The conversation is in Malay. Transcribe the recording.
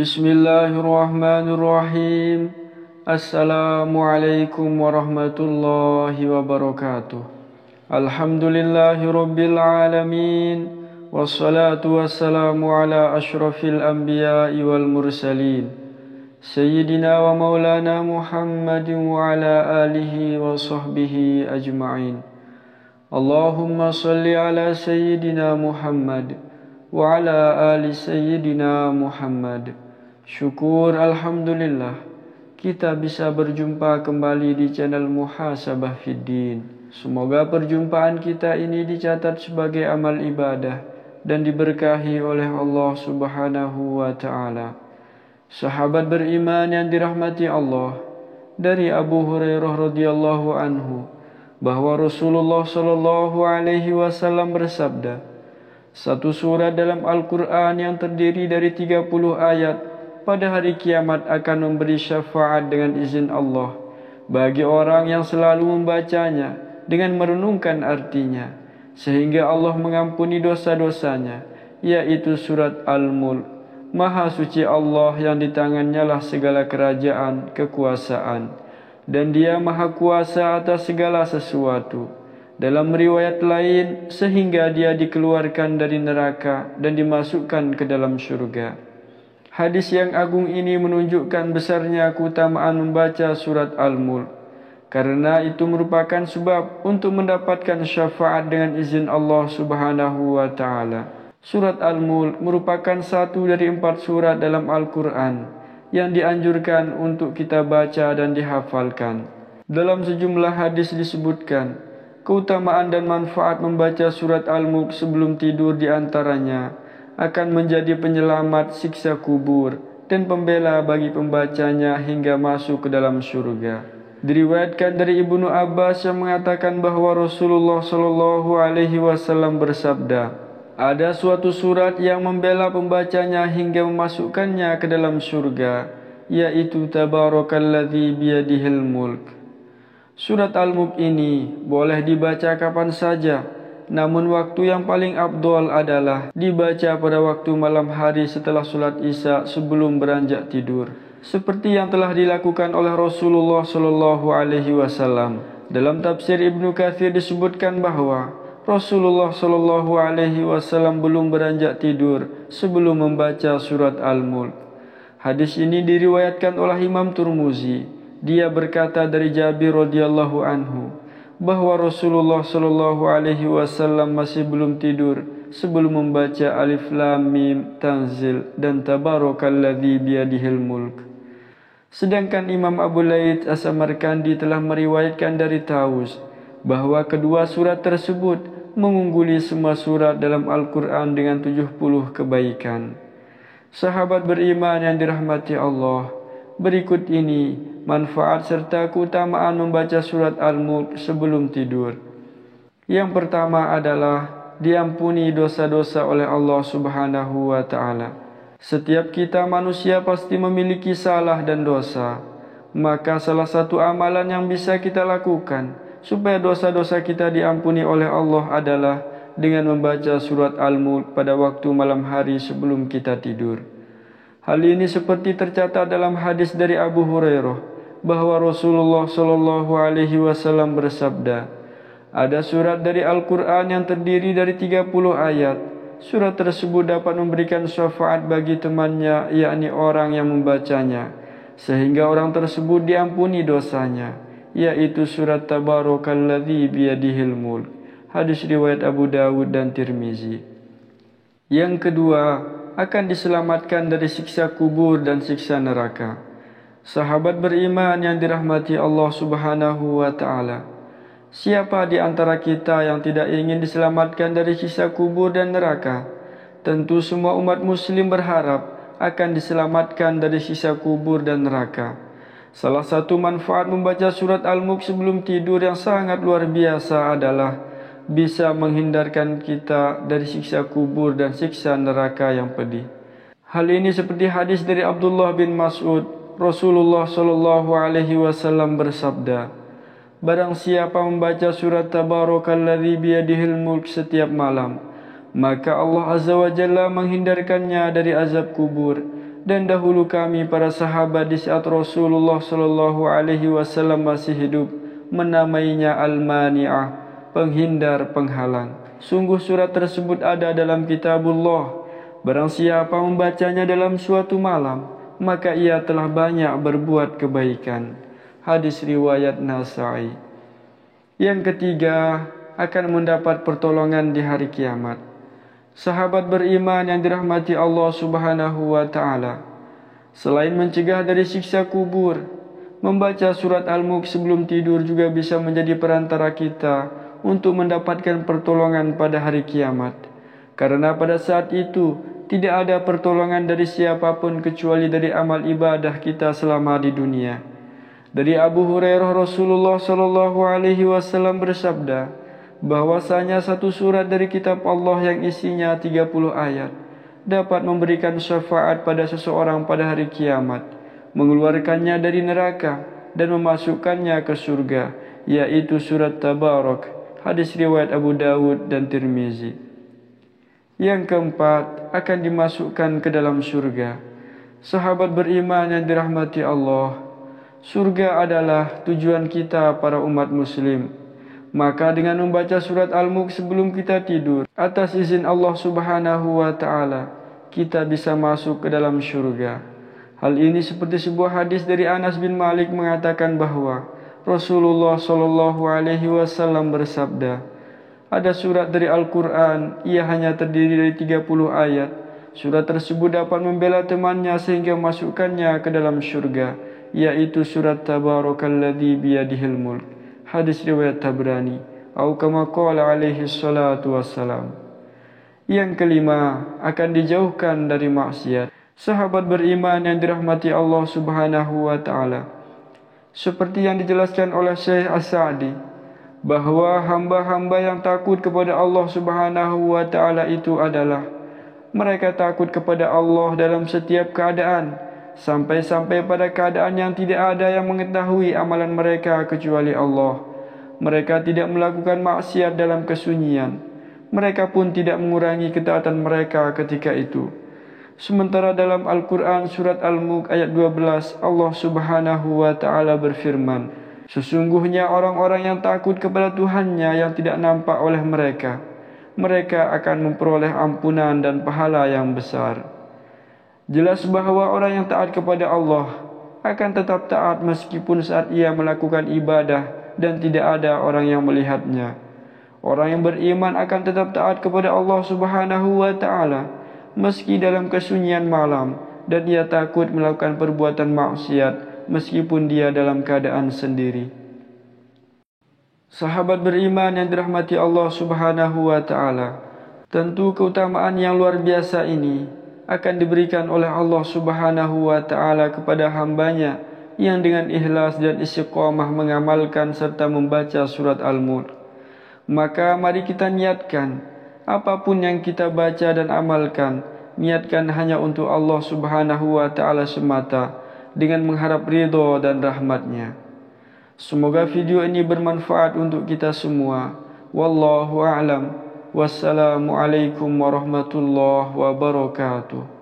Bismillahirrahmanirrahim. Assalamualaikum warahmatullahi wabarakatuh. Alhamdulillahi rabbil alamin. Wassalatu wassalamu ala ashrafil anbiya'i wal mursalin, Sayyidina wa maulana Muhammadin wa ala alihi wa sahbihi ajma'in. Allahumma salli ala Sayyidina Muhammad wa ala ali Sayyidina Muhammad. Syukur Alhamdulillah kita bisa berjumpa kembali di channel Muhasabah Fiddin. Semoga perjumpaan kita ini dicatat sebagai amal ibadah dan diberkahi oleh Allah Subhanahu wa ta'ala. Sahabat beriman yang dirahmati Allah, dari Abu Hurairah radhiyallahu anhu bahwa Rasulullah sallallahu alaihi wasallam bersabda, satu surat dalam Al-Quran yang terdiri dari 30 ayat pada hari kiamat akan memberi syafaat dengan izin Allah bagi orang yang selalu membacanya dengan merenungkan artinya, sehingga Allah mengampuni dosa-dosanya, yaitu surat Al-Mulk. Maha suci Allah yang di tangannya lah segala kerajaan, kekuasaan, dan Dia maha kuasa atas segala sesuatu. Dalam riwayat lain, sehingga Dia dikeluarkan dari neraka dan dimasukkan ke dalam syurga. Hadis yang agung ini menunjukkan besarnya keutamaan membaca surat Al-Mulk, karena itu merupakan sebab untuk mendapatkan syafaat dengan izin Allah Subhanahu wa ta'ala. Surat Al-Mulk merupakan satu dari 4 surat dalam Al-Quran yang dianjurkan untuk kita baca dan dihafalkan. Dalam sejumlah hadis disebutkan keutamaan dan manfaat membaca surat Al-Mulk sebelum tidur, di antaranya akan menjadi penyelamat siksa kubur dan pembela bagi pembacanya hingga masuk ke dalam syurga. Diriwayatkan dari Ibnu Abbas yang mengatakan bahwa Rasulullah sallallahu alaihi wasallam bersabda, ada suatu surat yang membela pembacanya hingga memasukkannya ke dalam syurga, yaitu Tabarakalladzi biyadihil mulk. Surat Al-Mulk ini boleh dibaca kapan saja, namun waktu yang paling afdal adalah dibaca pada waktu malam hari setelah solat Isya sebelum beranjak tidur, seperti yang telah dilakukan oleh Rasulullah sallallahu alaihi wasallam. Dalam tafsir Ibnu Katsir disebutkan bahwa Rasulullah sallallahu alaihi wasallam belum beranjak tidur sebelum membaca surat Al-Mulk. Hadis ini diriwayatkan oleh Imam Tirmizi. Dia berkata dari Jabir radhiyallahu anhu bahwa Rasulullah sallallahu alaihi wasallam masih belum tidur sebelum membaca Alif Lam Mim Tanzil dan Tabarakalladzi biyadihil mulk. Sedangkan Imam Abu Laits As-Samarkandi telah meriwayatkan dari Taus bahwa kedua surat tersebut mengungguli semua surat dalam Al-Quran dengan 70 kebaikan. Sahabat beriman yang dirahmati Allah, berikut ini manfaat serta keutamaan membaca surat Al-Mulk sebelum tidur. Yang pertama adalah diampuni dosa-dosa oleh Allah Subhanahu wa ta'ala. Setiap kita manusia pasti memiliki salah dan dosa. Maka salah satu amalan yang bisa kita lakukan supaya dosa-dosa kita diampuni oleh Allah adalah dengan membaca surat Al-Mulk pada waktu malam hari sebelum kita tidur. Hal ini seperti tercatat dalam hadis dari Abu Hurairah bahwa Rasulullah sallallahu alaihi wasallam bersabda, ada surat dari Al-Quran yang terdiri dari 30 ayat. Surat tersebut dapat memberikan syafaat bagi temannya, yakni orang yang membacanya, sehingga orang tersebut diampuni dosanya, yaitu surat Tabarakalladzi biyadihil mulk. Hadis riwayat Abu Dawud dan Tirmizi. Yang kedua, akan diselamatkan dari siksa kubur dan siksa neraka. Sahabat beriman yang dirahmati Allah Subhanahu wa ta'ala, siapa di antara kita yang tidak ingin diselamatkan dari siksa kubur dan neraka? Tentu semua umat muslim berharap akan diselamatkan dari siksa kubur dan neraka. Salah satu manfaat membaca surat Al-Mulk sebelum tidur yang sangat luar biasa adalah bisa menghindarkan kita dari siksa kubur dan siksa neraka yang pedih. Hal ini seperti hadis dari Abdullah bin Mas'ud. Rasulullah sallallahu alaihi wasallam bersabda, barang siapa membaca surat Tabarakalladzi biyadihil mulk setiap malam, maka Allah Azza wa Jalla menghindarkannya dari azab kubur dan dahulu kami para sahabat di saat Rasulullah sallallahu alaihi wasallam masih hidup menamainya Al-Mani'ah, penghindar, penghalang. Sungguh surat tersebut ada dalam kitabullah. Barang siapa membacanya dalam suatu malam, maka ia telah banyak berbuat kebaikan. Hadis riwayat Nasa'i. Yang ketiga, akan mendapat pertolongan di hari kiamat. Sahabat beriman yang dirahmati Allah Subhanahu wa taala, selain mencegah dari siksa kubur, membaca surat Al-Mulk sebelum tidur juga bisa menjadi perantara kita untuk mendapatkan pertolongan pada hari kiamat. Karena pada saat itu tidak ada pertolongan dari siapapun kecuali dari amal ibadah kita selama di dunia. Dari Abu Hurairah, Rasulullah sallallahu alaihi wasallam bersabda bahwasanya satu surat dari kitab Allah yang isinya 30 ayat dapat memberikan syafaat pada seseorang pada hari kiamat, mengeluarkannya dari neraka dan memasukkannya ke surga, yaitu surat Tabarak. Hadis riwayat Abu Dawud dan Tirmizi. Yang keempat, akan dimasukkan ke dalam surga. Sahabat beriman yang dirahmati Allah, surga adalah tujuan kita para umat muslim. Maka dengan membaca surat Al-Mulk sebelum kita tidur, atas izin Allah Subhanahu wa taala, kita bisa masuk ke dalam surga. Hal ini seperti sebuah hadis dari Anas bin Malik mengatakan bahwa Rasulullah sallallahu alaihi wasallam bersabda, ada surat dari Al-Quran, ia hanya terdiri dari 30 ayat. Surat tersebut dapat membela temannya sehingga masukkannya ke dalam syurga, yaitu surat Tabarakalladzi biyadihil mulk. Hadis riwayat Tabrani. Atau kama qala alaihi salatu wassalam. Yang kelima, akan dijauhkan dari maksiat. Sahabat beriman yang dirahmati Allah Subhanahu wa taala, seperti yang dijelaskan oleh Syekh As-Sa'di, bahawa hamba-hamba yang takut kepada Allah Subhanahu wa taala itu adalah mereka takut kepada Allah dalam setiap keadaan, sampai-sampai pada keadaan yang tidak ada yang mengetahui amalan mereka kecuali Allah. Mereka tidak melakukan maksiat dalam kesunyian. Mereka pun tidak mengurangi ketaatan mereka ketika itu. Sementara dalam Al-Quran surat Al-Mulk ayat 12, Allah Subhanahu wa taala berfirman, sesungguhnya orang-orang yang takut kepada Tuhannya yang tidak nampak oleh mereka, mereka akan memperoleh ampunan dan pahala yang besar. Jelas bahawa orang yang taat kepada Allah akan tetap taat meskipun saat ia melakukan ibadah dan tidak ada orang yang melihatnya. Orang yang beriman akan tetap taat kepada Allah Subhanahu wa taala meski dalam kesunyian malam, dan ia takut melakukan perbuatan maksiat meskipun dia dalam keadaan sendiri. Sahabat beriman yang dirahmati Allah Subhanahu wa taala, tentu keutamaan yang luar biasa ini akan diberikan oleh Allah Subhanahu wa taala kepada hambanya yang dengan ikhlas dan istiqamah mengamalkan serta membaca surat Al-Mulk. Maka mari kita niatkan apapun yang kita baca dan amalkan, niatkan hanya untuk Allah Subhanahu wa taala semata dengan mengharap ridha dan rahmat-Nya. Semoga video ini bermanfaat untuk kita semua. Wallahu a'lam. Wassalamualaikum warahmatullahi wabarakatuh.